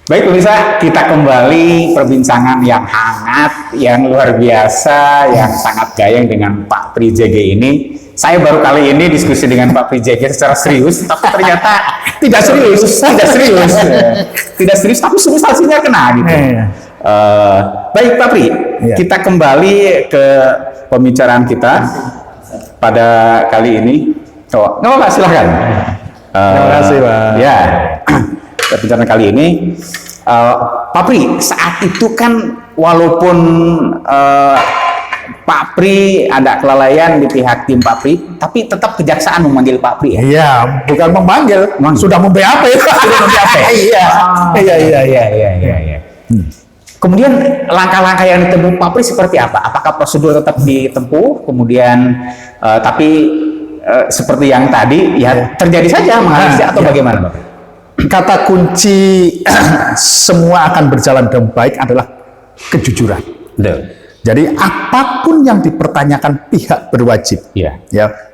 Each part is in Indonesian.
Baik pemirsa, kita kembali perbincangan yang hangat, yang luar biasa, yang sangat gayeng dengan Pak Pri JG ini. Saya baru kali ini diskusi dengan Pak Pri JG secara serius, tapi ternyata tidak serius, tapi substansinya kena gitu. Baik Pak Pri, kita kembali ke pembicaraan kita pada kali ini. Oh, nggak apa-apa, silahkan. Terima kasih Pak. Ya. Pembicaraan kali ini, Pak Pri, saat itu kan walaupun Pak Pri ada kelalaian di pihak tim Pak Pri, tapi tetap kejaksaan memanggil Pak Pri. Iya, bukan memanggil, sudah mem-BAP. Sudah mem-BAP. Iya. Kemudian langkah-langkah yang ditempuh Pak Pri seperti apa? Apakah prosedur tetap ditempuh? Kemudian tapi seperti yang tadi, ya terjadi saja mengalami atau bagaimana, Pak Pri? Kata kunci semua akan berjalan dengan baik adalah kejujuran. Jadi apapun yang dipertanyakan pihak berwajib,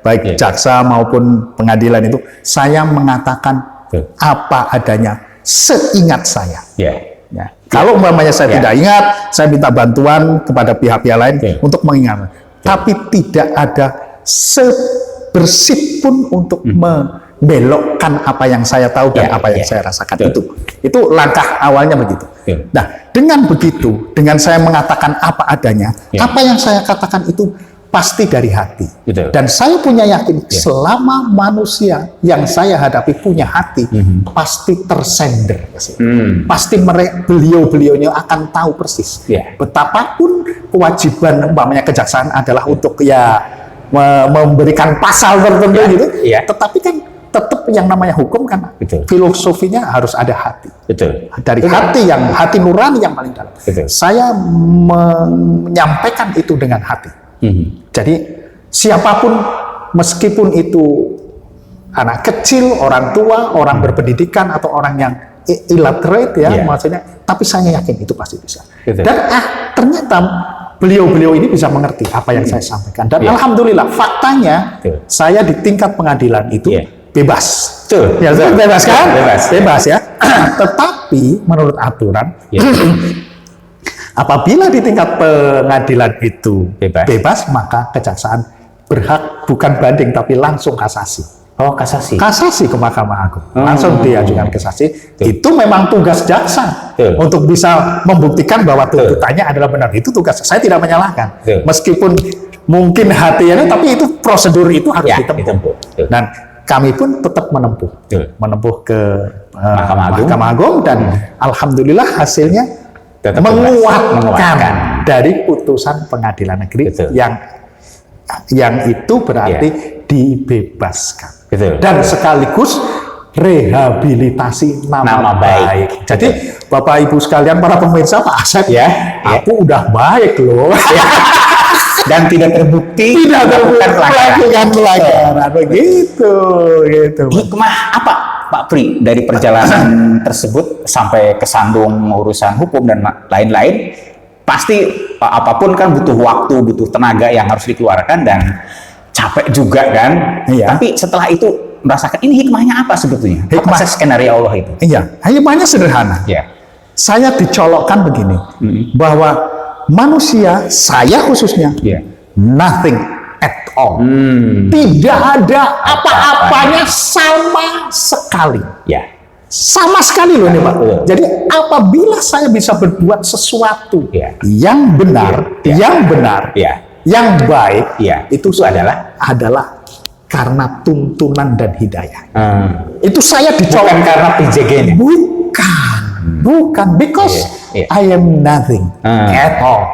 baik jaksa maupun pengadilan itu, saya mengatakan apa adanya seingat saya. Kalau umpamanya saya tidak ingat, saya minta bantuan kepada pihak-pihak lain untuk mengingat. Tapi tidak ada sebersih pun untuk membelokkan apa yang saya tahu dan apa yang saya rasakan. Itu langkah awalnya begitu. Nah, dengan begitu, dengan saya mengatakan apa adanya, apa yang saya katakan itu pasti dari hati. Dan saya punya yakin selama manusia yang saya hadapi punya hati, pasti tersender. Pasti beliau-beliaunya akan tahu persis. Betapapun kewajiban umpamanya kejaksaan adalah untuk memberikan pasal tertentu gitu, tetapi kan tetap yang namanya hukum kan filosofinya harus ada hati. Dari hati nurani yang paling dalam. Saya menyampaikan itu dengan hati. Jadi siapapun, meskipun itu anak kecil, orang tua, orang berpendidikan atau orang yang illiterate maksudnya, tapi saya yakin itu pasti bisa. Dan ternyata beliau-beliau ini bisa mengerti apa yang saya sampaikan. Dan alhamdulillah faktanya saya di tingkat pengadilan itu bebas. Bebas kan? Bebas ya. Tetapi menurut aturan apabila di tingkat pengadilan itu bebas, maka kejaksaan berhak bukan banding tapi langsung kasasi. Kasasi ke Mahkamah Agung. Langsung diajukan kasasi. Itu memang tugas jaksa untuk bisa membuktikan bahwa tuntutannya adalah benar. Itu tugas. Saya tidak menyalahkan. Meskipun mungkin hatinya, tapi itu prosedur itu harus ditempuh. Dan kami pun tetap menempuh ke Mahkamah Agung dan alhamdulillah hasilnya menguatkan dari putusan pengadilan negeri yang itu berarti dibebaskan dan sekaligus rehabilitasi nama baik. Jadi Bapak Ibu sekalian, para pemirsa, Pak Asep, aku udah baik loh. Dan tidak terbukti melakukan pelanggaran. Begitu. Hikmah apa Pak Pri dari perjalanan tersebut sampai kesandung urusan hukum dan lain-lain? Pasti apapun kan butuh waktu, butuh tenaga yang harus dikeluarkan dan capek juga kan. Tapi setelah itu merasakan ini hikmahnya apa sebetulnya? Apa skenario Allah itu? Hikmahnya sederhana. Saya dicolokkan begini, bahwa manusia, saya khususnya, nothing at all. Tidak ada apa-apanya sama sekali. Sama sekali loh nih Pak. Jadi apabila saya bisa berbuat sesuatu yang benar, yang baik, itu adalah karena tuntunan dan hidayah. Itu saya dicolokkan karena PJG-nya. Bukan, because I am nothing at all.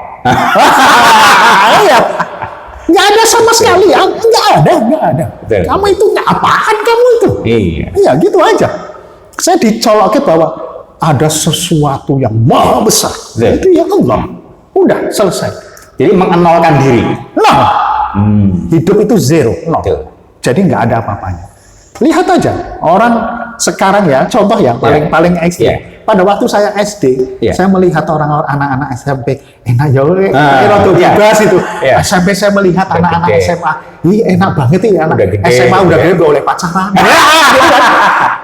Nggak ada sama sekali, nggak ada. Kamu itu apaan kamu itu? Gitu aja. Saya dicolokkan bahwa ada sesuatu yang maha besar. Itu ya Allah. Udah selesai. Jadi mengenolkan diri. Hidup itu zero. Jadi nggak ada apa-apanya. Lihat aja orang sekarang contoh yang paling ekstrim. pada waktu saya SD, Iya. saya melihat orang-orang anak-anak SMP enak ya, rada iya. bebas itu. Iya. SMP saya melihat Udah anak-anak gede. SMA, ih enak banget ya anak Udah gede, SMA udah ya. gede boleh pacaran.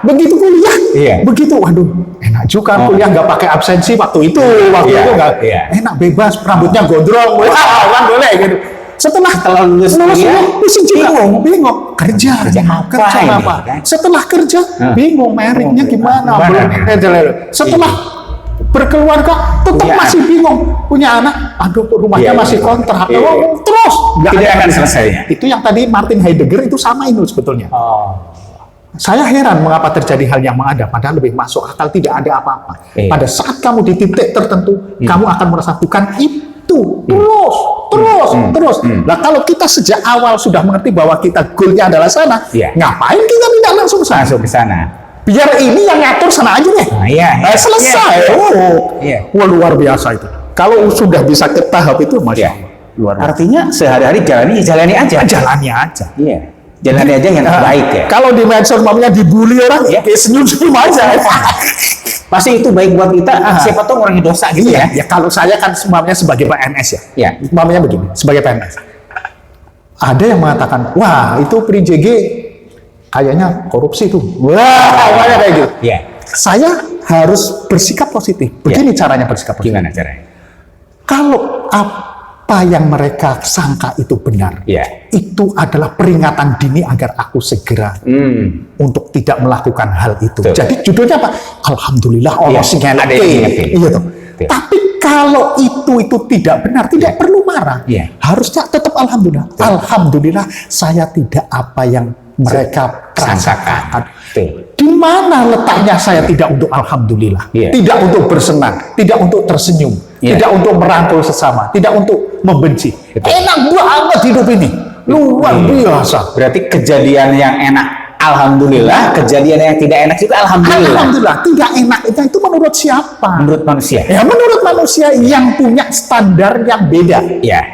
Begitu kuliah, Iya. begitu, waduh, enak juga Oh. kuliah nggak pakai absensi waktu itu Iya, itu nggak, iya. enak bebas, rambutnya gondrong, kan boleh gitu. Setelah lulus kuliah, pusing juga, bingung kerja Kerja ini, apa? kan? Setelah kerja bingung meritnya gimana, setelah berkeluarga tetap Punya masih bingung, punya anak, aduh rumahnya Iya, masih iya. kontrak, Iya, iya. terus nggak Tidak ada akan habis. selesai. Itu yang tadi Martin Heidegger itu sama itu sebetulnya. Saya heran mengapa terjadi hal yang mengada, padahal lebih masuk akal, tidak ada apa-apa. Iya. Pada saat kamu di titik tertentu, kamu akan merasa bukan itu, terus. Nah kalau kita sejak awal sudah mengerti bahwa kita goalnya adalah sana, Iya. ngapain kita tidak langsung sana? Masuk ke sana. Biar ini yang ngatur sana aja deh. Nah, iya, iya. Selesai. Iya. Iya. Wah luar biasa itu. Kalau sudah bisa ke tahap itu, masya Iya. Allah, luar biasa. Artinya sehari-hari jalani aja. Jalannya aja. Iya. Jalani aja yang terbaik ya. Kalau di medsos mamanya dibully orang, ya kayak senyum-senyum aja. Pasti itu baik buat kita. Siapa tahu ngurangi dosa gitu Iya, ya. ya kalau saya kan semuanya sebagai PNS ya. Iya. Mamanya begini, sebagai PNS. Ada yang mengatakan, wah itu Pri JG kayaknya korupsi tuh. Wah, banyak kayak gitu. Iya. Saya harus bersikap positif. Begini caranya bersikap positif. Gimana caranya? Kalau apa yang mereka sangka itu benar, Iya. itu adalah peringatan dini agar aku segera untuk tidak melakukan hal itu. Betul. Jadi judulnya apa? Alhamdulillah Allah Iya, sing ada ngeleke. yang ngeleke. Iya toh. Betul. Tapi kalau itu tidak benar, tidak perlu marah. Iya. Harusnya tetap alhamdulillah. Alhamdulillah saya tidak apa yang mereka prasangkakan. Betul. Di mana letaknya saya tidak untuk alhamdulillah, Iya. tidak untuk bersenang, tidak untuk tersenyum, Iya. tidak untuk merangkul sesama, tidak untuk membenci. Betul. Enak banget hidup ini, luar biasa. Berarti kejadian yang enak alhamdulillah, kejadian yang tidak enak juga alhamdulillah. Alhamdulillah, tidak enak itu menurut siapa? Menurut manusia. Ya menurut manusia yang punya standar yang beda. Ya.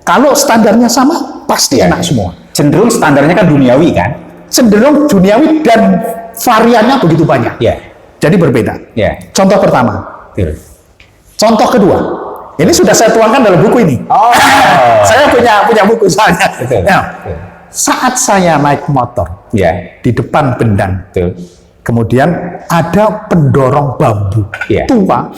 Kalau standarnya sama, pasti Iya. enak semua. Cenderung standarnya kan duniawi kan? Cenderung duniawi dan variannya begitu banyak. Ya. Jadi berbeda. Ya. Contoh pertama. Betul. Contoh kedua, ini sudah saya tuangkan dalam buku ini. Oh. Saya punya buku soalnya. Betul. Nah, saat saya naik motor Ya. di depan bendang, Betul. kemudian ada pendorong bambu Iya. tua,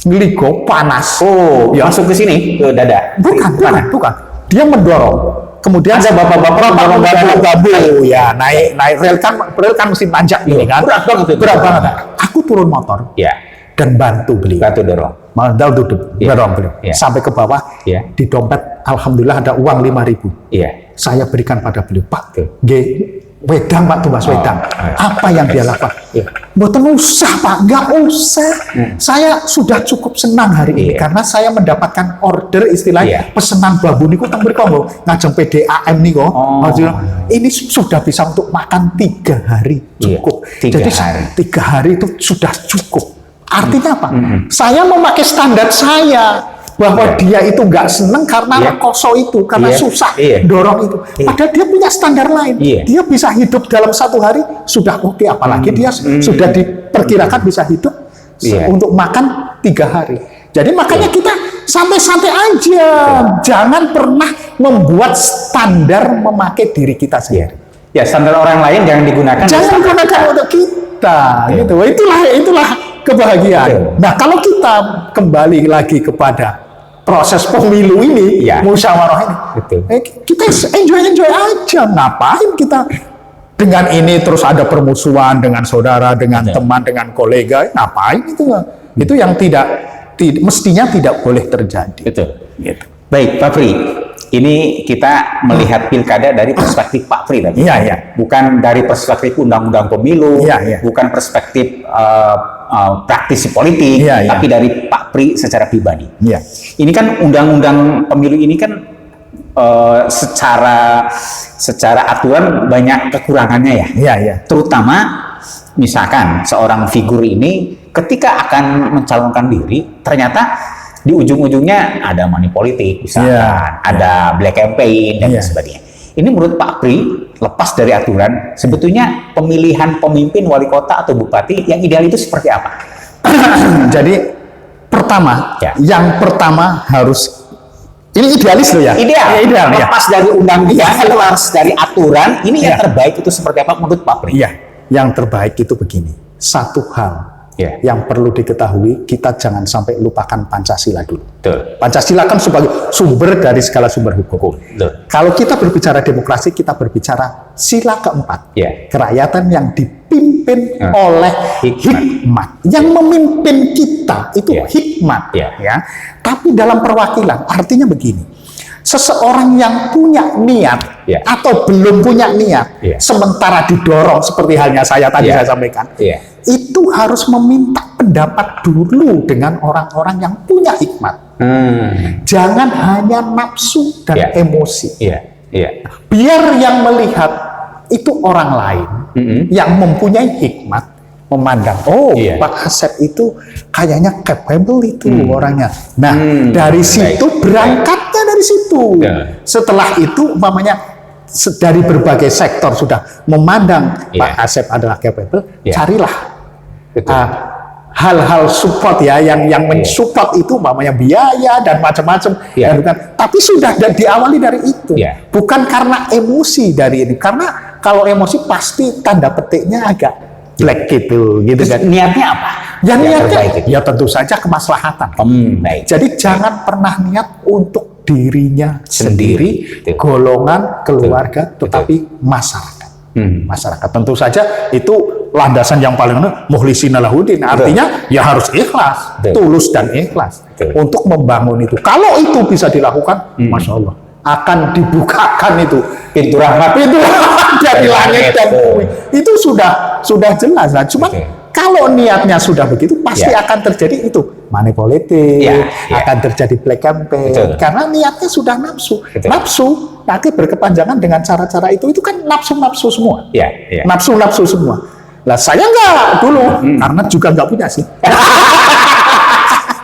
ngeligo panas. Oh, Ya. masuk ke sini ke dada. Bukan. Dia mendorong. Kemudian Ada bapak-bapak mendorong mendorong bambu. Ya, naik rel kan mesti nanjak ini kan. Berat banget itu. Berat banget. Aku turun motor Ya. dan bantu beliau. Batu dorong. Bantu Iya. dorong beliau. Iya. Sampai ke bawah. Iya. Di dompet alhamdulillah ada uang 5.000. Iya. Saya berikan pada beliau, Pak. Betul. Wedang Pak Tumbas, wedang. iya. Apa yang dia lakukan? Iya. Mboten usah Pak, nggak usah. Saya sudah cukup senang hari ini Iya. karena saya mendapatkan order istilahnya Iya. pesanan bambu niku teng mriku lho, ngajeng PDAM niku. Oh. Ini sudah bisa untuk makan 3 hari Iya, cukup. 3 Jadi hari. 3 hari itu sudah cukup. Artinya apa? Saya memakai standar saya bahwa dia itu nggak seneng karena Iya. rekoso itu, karena Iya. susah Iya. dorong itu. Iya. Padahal dia punya standar lain. Iya. Dia bisa hidup dalam 1 hari sudah oke, apalagi dia sudah diperkirakan bisa hidup Iya. untuk makan 3 hari. Jadi makanya kita santai-santai aja, jangan pernah membuat standar memakai diri kita sendiri. Ya, standar orang lain jangan digunakan. Jangan gunakan untuk kita, Iya. gitu. Itulah kebahagiaan. Betul. Nah, kalau kita kembali lagi kepada proses pemilu ini, Iya. musyawarah ini, Betul. kita enjoy aja. Ngapain kita dengan ini terus ada permusuhan dengan saudara, dengan Betul. teman, dengan kolega? Ngapain itu? Itu yang mestinya tidak boleh terjadi. Betul. Gitu. Baik, Pak Pri. Ini kita melihat pilkada dari perspektif Pak Pri tadi. Iya, iya. Bukan dari perspektif undang-undang pemilu, Iya, iya. bukan perspektif praktisi politik, Iya, iya. tapi dari Pak Pri secara pribadi. Iya. Ini kan undang-undang pemilu ini kan secara aturan banyak kekurangannya ya. Iya, iya. Terutama misalkan seorang figur ini ketika akan mencalonkan diri ternyata di ujung-ujungnya ada money politik misalkan, Iya. ada black campaign dan Iya. sebagainya. Ini menurut Pak Pri lepas dari aturan, sebetulnya pemilihan pemimpin wali kota atau bupati yang ideal itu seperti apa? Jadi pertama, Ya. yang pertama harus ini idealis loh ya. Ideal, ideal ya. lepas dari undang-undang, lepas dari aturan, ini yang terbaik itu seperti apa menurut Pak Pri? Iya, yang terbaik itu begini. Satu hal Ya. yang perlu diketahui, kita jangan sampai lupakan Pancasila dulu. Betul. Pancasila kan sebagai sumber dari segala sumber hukum. Betul. Kalau kita berbicara demokrasi, kita berbicara sila keempat. Ya. Kerakyatan yang dipimpin oleh hikmat. Yang memimpin kita itu Ya. hikmat. Ya. Ya. Tapi dalam perwakilan, artinya begini. Seseorang yang punya niat Ya. atau belum punya niat, Ya. sementara didorong seperti halnya saya tadi Ya. saya sampaikan, Ya. itu harus meminta pendapat dulu dengan orang-orang yang punya hikmat. Jangan hanya nafsu dan Ya. emosi. Iya, iya. Biar yang melihat itu orang lain yang mempunyai hikmat, memandang, oh Iya. Pak Asep itu kayaknya capable itu orangnya. Nah, dari Baik. situ berangkatnya dari situ. Ya. Setelah itu umpamanya dari berbagai sektor sudah memandang Iya. Pak Asep adalah capable, Iya. carilah Betul. hal-hal support ya yang mensupport itu umpamanya biaya dan macam-macam. Iya. Dan bukan, tapi sudah diawali dari itu. Iya. Bukan karena emosi dari ini. Karena kalau emosi pasti tanda petiknya agak black gitu Terus kan. niatnya apa? Ya Yang niatnya terbaik itu? ya tentu saja kemaslahatan. Baik. Jadi jangan pernah niat untuk dirinya sendiri, Betul. golongan, keluarga, Betul. tetapi masyarakat. Hmm. Masyarakat tentu saja itu landasan yang paling mukhlisina lahuddin. Artinya ya harus ikhlas, Betul. tulus dan ikhlas Betul. untuk membangun itu. Kalau itu bisa dilakukan, masya Allah akan dibukakan itu Pintu rahmat. pintu dari langit dan Betul. bumi. Itu sudah jelas lah. Cuma Betul. kalau niatnya sudah begitu, pasti Ya. akan terjadi itu money politik, Ya, ya. akan terjadi black campaign. Betul. Karena niatnya sudah nafsu. Betul. Nafsu nanti berkepanjangan dengan cara-cara itu kan nafsu-nafsu semua. Iya, iya. Nafsu-nafsu semua. Lah saya enggak dulu, karena juga enggak punya sih.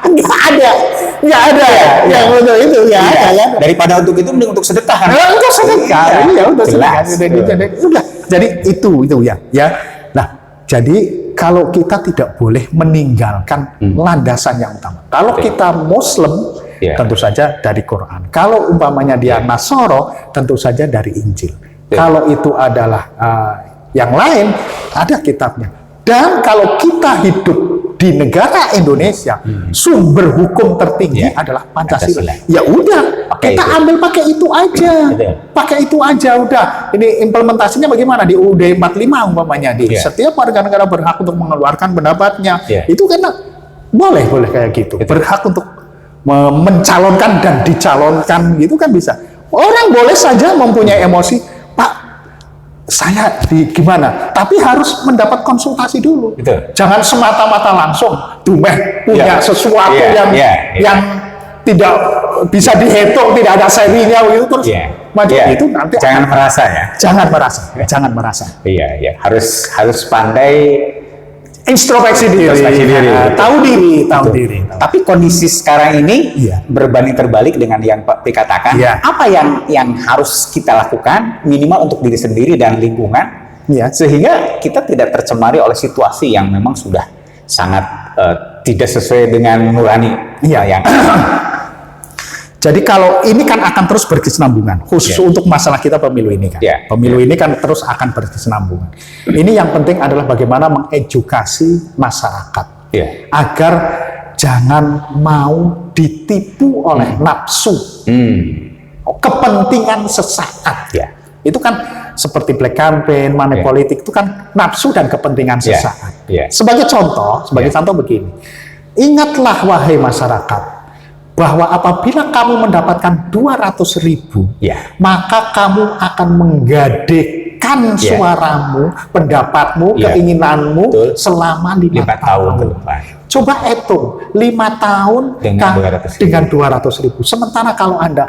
Enggak ada. Yang untuk itu enggak ada kan. Daripada untuk itu, mending untuk sedekah. kan? Ya, untuk sedekah. Iya, untuk sedekah. Jelas. Udah. Jadi itu ya. Nah, jadi kalau kita tidak boleh meninggalkan landasan yang utama. Kalau kita Muslim, Ya. tentu saja dari Quran. Kalau umpamanya dia Nasoro, tentu saja dari Injil. Ya. Kalau itu adalah yang lain, ada kitabnya. Dan kalau kita hidup di negara Indonesia, sumber hukum tertinggi Ya. adalah Pancasila. Pancasila. Ya udah, Pakai kita itu. ambil pakai itu aja. Betul. Pakai itu aja udah. Ini implementasinya bagaimana di UUD 45 umpamanya di Ya. setiap warga negara berhak untuk mengeluarkan pendapatnya. Ya. Itu karena boleh kayak gitu. Betul. Berhak untuk mencalonkan dan dicalonkan gitu kan bisa. Orang boleh saja mempunyai emosi, Pak, saya gimana? Tapi harus mendapat konsultasi dulu. Betul. Jangan semata-mata langsung dumeh punya Ya. sesuatu Ya, ya. yang tidak bisa dihitung, tidak ada serinya gitu terus Iya. maju Iya. itu nanti Jangan merasa ya. jangan merasa. Iya, iya. Harus pandai. Introspeksi diri, Introspeksi diri. tahu diri. Tapi kondisi sekarang ini Iya. berbanding terbalik dengan yang Pak Pri katakan. Iya. Apa yang harus kita lakukan minimal untuk diri sendiri dan lingkungan, Iya. sehingga kita tidak tercemari oleh situasi yang memang sudah sangat tidak sesuai dengan nurani. Iya. Yang Jadi kalau ini kan akan terus berkesinambungan, khusus Ya. untuk masalah kita pemilu ini kan. Ya. Pemilu ini kan terus akan berkesinambungan. Ini yang penting adalah bagaimana mengedukasi masyarakat ya. agar jangan mau ditipu oleh nafsu, kepentingan sesaat. Ya. Itu kan seperti black campaign, money Ya. politik itu kan nafsu dan kepentingan Ya. sesaat. Ya. Sebagai contoh begini. Ingatlah wahai masyarakat bahwa apabila kamu mendapatkan 200.000, Ya. maka kamu akan menggadekan Ya. suaramu, pendapatmu, Ya. keinginanmu Betul. selama 5 5 tahun ke depan. Coba hitung 5 tahun Dengan 200.000. dengan 200.000. Sementara kalau Anda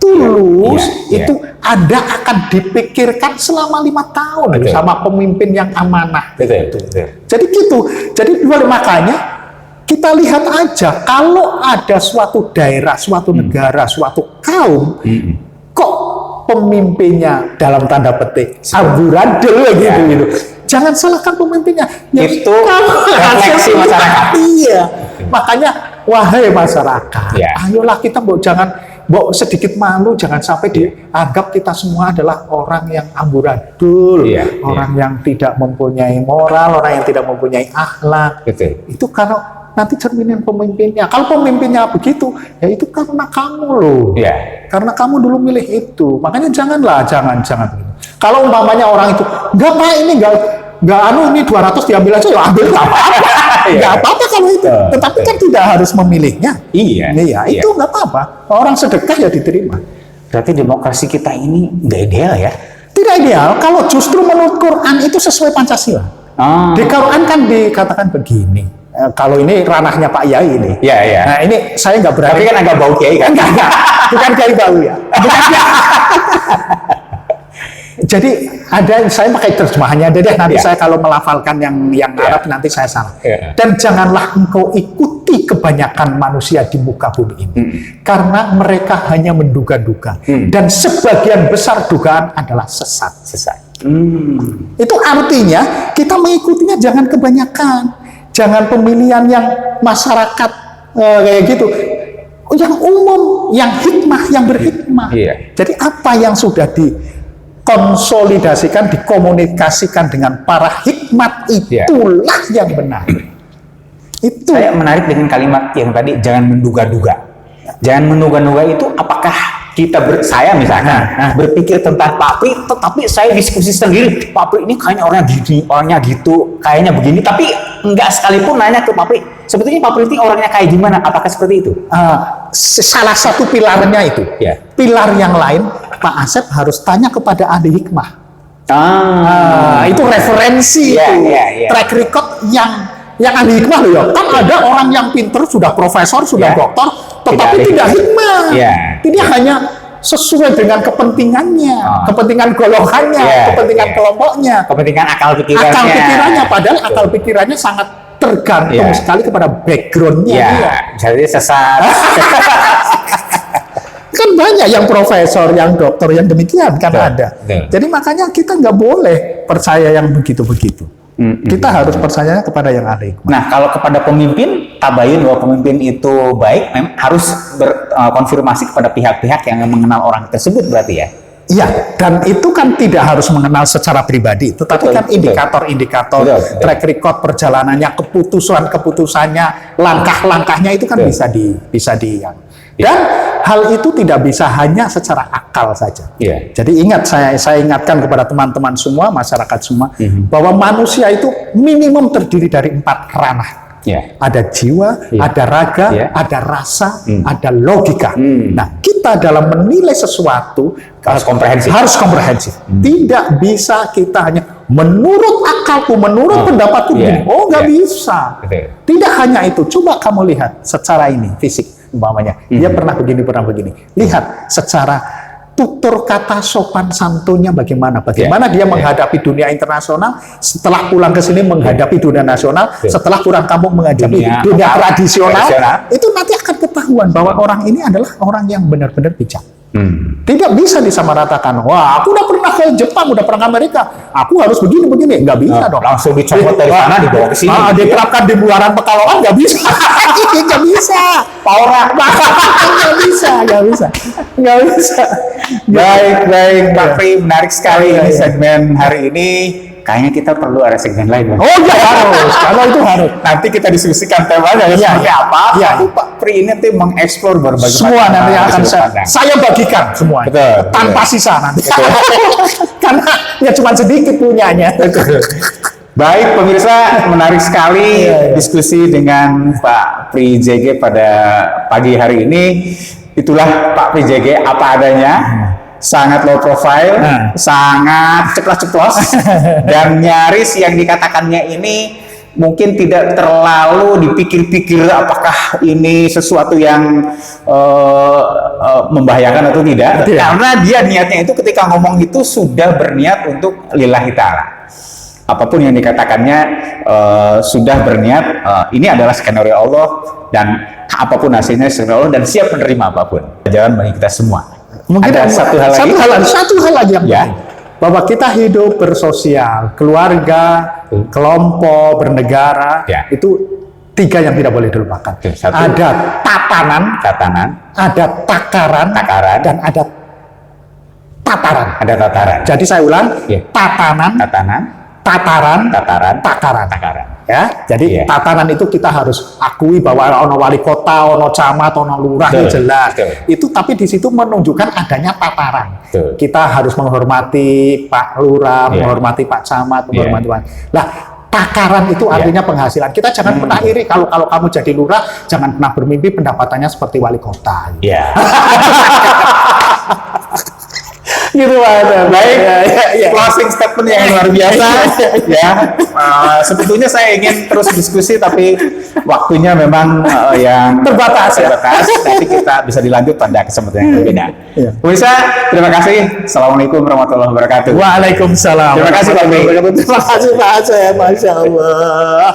tulus, Ya, ya. itu Anda akan dipikirkan selama 5 tahun Betul. sama pemimpin yang amanah. Betul. Jadi gitu. Jadi makanya kita lihat aja kalau ada suatu daerah, suatu negara, suatu kaum, kok pemimpinnya dalam tanda petik amburadul gitu. Jangan salahkan pemimpinnya. Ya, Itu refleksi masyarakat. Iya. Makanya wahai masyarakat, Ya. ayolah kita jangan sedikit malu, jangan sampai dianggap kita semua adalah orang yang amburadul, Iya, orang yang tidak mempunyai moral, orang yang tidak mempunyai akhlak. Betul. Itu karena nanti cerminin pemimpinnya. Kalau pemimpinnya begitu, ya itu karena kamu loh. Iya. Karena kamu dulu milih itu. Makanya jangan. Kalau umpamanya orang itu, enggak Pak, ini enggak ini 200 diambil aja, ya ambil enggak apa-apa. Enggak apa-apa kalau itu. Tetapi kan tidak harus memilihnya. Iya. Itu enggak apa-apa. Orang sedekah ya diterima. Berarti demokrasi kita ini nggak ideal ya? Tidak ideal kalau justru menurut Quran itu sesuai Pancasila. Di Quran kan dikatakan begini. Kalau ini ranahnya Pak Yai ini. Iya, iya. Nah ini saya nggak berani. Tapi kan agak bau kiai kan? Enggak. Bukan Kiai bau ya. Jadi saya pakai terjemahannya deh, nanti saya kalau melafalkan yang Arab nanti saya salah. Dan janganlah engkau ikuti kebanyakan manusia di muka bumi ini, karena mereka hanya menduga-duga, dan sebagian besar dugaan adalah sesat. Itu artinya kita mengikutinya jangan kebanyakan, jangan pemilihan yang masyarakat kayak gitu. Yang umum, yang hikmah, yang berhikmah. Jadi apa yang sudah dikonsolidasikan, dikomunikasikan dengan para hikmat, itulah yang benar. Itu. Saya menarik dengan kalimat yang tadi, jangan menduga-duga. Jangan menduga-duga itu apakah saya misalnya berpikir tentang Pak Pri, tetapi saya diskusi sendiri, Pak Pri ini kayaknya orangnya gitu, kayaknya begini, tapi enggak sekalipun nanya ke Pak Pri, sebetulnya Pak Pri ini orangnya kayak gimana, apakah seperti itu? Salah satu pilarnya itu. Pilar yang lain, Pak Asep harus tanya kepada ahli hikmah. Itu referensi itu. Track record yang ahli hikmah loh ya. Kan ada orang yang pinter, sudah profesor, sudah doktor, tetapi tidak hikmah. Dia hanya sesuai dengan kepentingannya, kepentingan golongannya, kepentingan kelompoknya, kepentingan akal pikirannya. Padahal akal pikirannya sangat tergantung sekali kepada backgroundnya dia. Jadi sesat. Kan banyak yang profesor, yang dokter, yang demikian kan ada. Jadi makanya kita nggak boleh percaya yang begitu-begitu. Kita harus percaya kepada yang ahli hikmah. Nah, kalau kepada pemimpin, tabayun bahwa pemimpin itu baik, harus berkonfirmasi kepada pihak-pihak yang mengenal orang tersebut berarti ya? Iya, dan itu kan tidak harus mengenal secara pribadi, tetapi kan indikator-indikator, track record perjalanannya, keputusannya, langkah-langkahnya itu kan bisa di. Dan hal itu tidak bisa hanya secara akal saja. Jadi ingat, saya ingatkan kepada teman-teman semua, masyarakat semua, bahwa manusia itu minimum terdiri dari 4 ranah. Ada jiwa, ada raga, ada rasa, ada logika. Nah, kita dalam menilai sesuatu harus komprehensif. Tidak bisa kita hanya menurut akalku, menurut pendapatku begini. Nggak bisa. Tidak hanya itu. Coba kamu lihat secara ini fisik. Umpamanya, dia pernah begini. Lihat secara tutur kata sopan santunnya bagaimana dia menghadapi dunia internasional, setelah pulang ke sini menghadapi dunia nasional, setelah pulang kampung menghadapi dunia tradisional, itu nanti akan ketahuan bahwa orang ini adalah orang yang benar-benar bijak. Tidak bisa disamaratakan. Wah, aku udah pernah ke Jepang, udah pernah ke Amerika, aku harus begini. Nggak bisa dong. Langsung dicopot dari sana, dibawa ke sini. Diterapkan di Buaran Pekalongan, nggak bisa. Nggak bisa. Paurak. Nggak bisa. Baik, Pak Pri, menarik sekali ini segmen hari ini. Kayaknya kita perlu ada segmen lain. Harus. Kalau itu harus. Nanti kita diskusikan temanya seperti apa. Tapi Pak Pri ini nanti mengeksplor berbagai semua nanti akan saya bagikan semua. Tanpa sisa nanti. Karena ya cuma sedikit punyanya. Baik pemirsa, menarik sekali diskusi dengan Pak Pri JG pada pagi hari ini. Itulah Pak Pri JG apa adanya. Sangat low profile, sangat ceplos-ceplos, dan nyaris yang dikatakannya ini mungkin tidak terlalu dipikir-pikir apakah ini sesuatu yang membahayakan atau tidak. Karena dia niatnya itu ketika ngomong itu sudah berniat untuk lillahi ta'ala. Apapun yang dikatakannya sudah berniat, ini adalah skenario Allah, dan apapun hasilnya skenario Allah, dan siap menerima apapun. Jalan bagi kita semua. Mungkin ada satu hal lagi yang bahwa kita hidup bersosial, keluarga, kelompok, bernegara, Ya. itu 3 yang tidak boleh dilupakan. Satu. Ada tatanan, ada takaran, dan ada tataran. ada tataran. Jadi saya ulang, Ya. tatanan, tataran, takaran. Ya, jadi Iya. tatanan itu kita harus akui bahwa ono wali kota, ono camat, ono lurah, Betul, itu jelas. betul. Itu tapi di situ menunjukkan adanya tataran. Betul. Kita harus menghormati Pak Lurah, Iya. menghormati Pak Camat, Iya. menghormati Pak. Lah, takaran itu artinya penghasilan. Kita jangan pernah iri kalau kamu jadi lurah, jangan pernah bermimpi pendapatannya seperti wali kota. Ya. Gitu ada. Baik, Ya. closing statement yang luar biasa. Ya, sebetulnya saya ingin terus diskusi, tapi waktunya memang yang Terbatas, ya. Nanti kita bisa dilanjut pada kesempatan yang berbeda. Iya. Pemirsa, terima kasih. Assalamualaikum warahmatullahi wabarakatuh. Waalaikumsalam. Terima kasih, Pak Bey. Terima kasih Pak Aceh, Masya Allah.